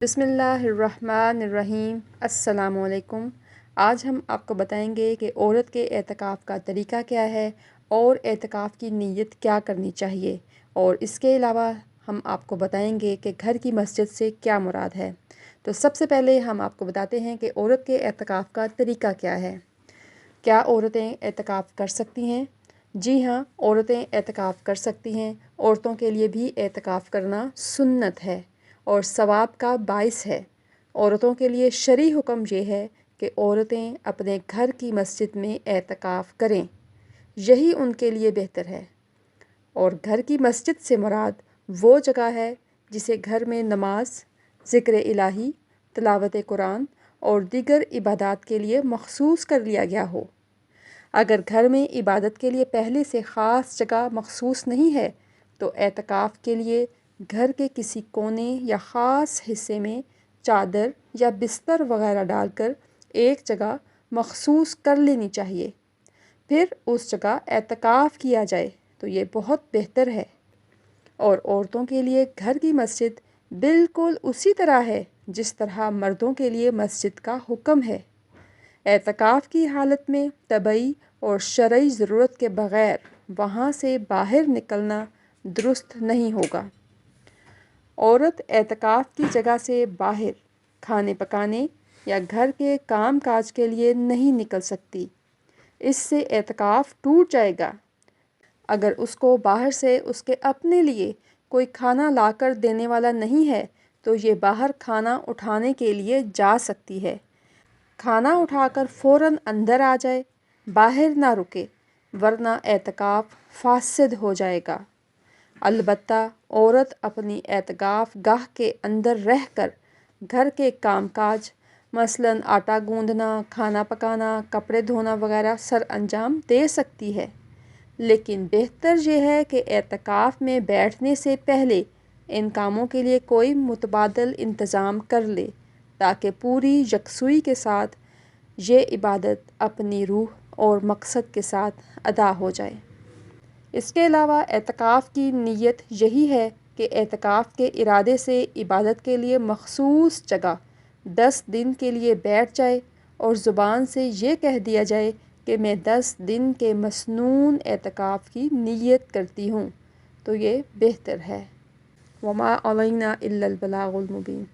بسم اللہ الرحمن الرحیم۔ السلام علیکم۔ آج ہم آپ کو بتائیں گے کہ عورت کے اعتکاف کا طریقہ کیا ہے اور اعتکاف کی نیت کیا کرنی چاہیے، اور اس کے علاوہ ہم آپ کو بتائیں گے کہ گھر کی مسجد سے کیا مراد ہے۔ تو سب سے پہلے ہم آپ کو بتاتے ہیں کہ عورت کے اعتکاف کا طریقہ کیا ہے۔ کیا عورتیں اعتکاف کر سکتی ہیں؟ جی ہاں، عورتیں اعتکاف کر سکتی ہیں۔ عورتوں کے لیے بھی اعتکاف کرنا سنت ہے اور ثواب کا باعث ہے۔ عورتوں کے لیے شرعی حکم یہ ہے کہ عورتیں اپنے گھر کی مسجد میں اعتکاف کریں، یہی ان کے لیے بہتر ہے۔ اور گھر کی مسجد سے مراد وہ جگہ ہے جسے گھر میں نماز، ذکر الہی، تلاوت قرآن اور دیگر عبادات کے لیے مخصوص کر لیا گیا ہو۔ اگر گھر میں عبادت کے لیے پہلے سے خاص جگہ مخصوص نہیں ہے تو اعتکاف کے لیے گھر کے کسی کونے یا خاص حصے میں چادر یا بستر وغیرہ ڈال کر ایک جگہ مخصوص کر لینی چاہیے، پھر اس جگہ اعتکاف کیا جائے تو یہ بہت بہتر ہے۔ اور عورتوں کے لیے گھر کی مسجد بالکل اسی طرح ہے جس طرح مردوں کے لیے مسجد کا حکم ہے۔ اعتکاف کی حالت میں طبعی اور شرعی ضرورت کے بغیر وہاں سے باہر نکلنا درست نہیں ہوگا۔ عورت اعتکاف کی جگہ سے باہر کھانے پکانے یا گھر کے کام کاج کے لیے نہیں نکل سکتی، اس سے اعتکاف ٹوٹ جائے گا۔ اگر اس کو باہر سے اس کے اپنے لیے کوئی کھانا لا کر دینے والا نہیں ہے تو یہ باہر کھانا اٹھانے کے لیے جا سکتی ہے۔ کھانا اٹھا کر فوراً اندر آ جائے، باہر نہ رکے، ورنہ اعتکاف فاسد ہو جائے گا۔ البتہ عورت اپنی اعتکاف گاہ کے اندر رہ کر گھر کے کام کاج مثلاً آٹا گوندھنا، کھانا پکانا، کپڑے دھونا وغیرہ سر انجام دے سکتی ہے، لیکن بہتر یہ ہے کہ اعتکاف میں بیٹھنے سے پہلے ان کاموں کے لیے کوئی متبادل انتظام کر لے تاکہ پوری یکسوئی کے ساتھ یہ عبادت اپنی روح اور مقصد کے ساتھ ادا ہو جائے۔ اس کے علاوہ اعتکاف کی نیت یہی ہے کہ اعتکاف کے ارادے سے عبادت کے لیے مخصوص جگہ 10 دن کے لیے بیٹھ جائے اور زبان سے یہ کہہ دیا جائے کہ میں 10 دن کے مسنون اعتکاف کی نیت کرتی ہوں، تو یہ بہتر ہے۔ وما علینا الا البلاغ المبین۔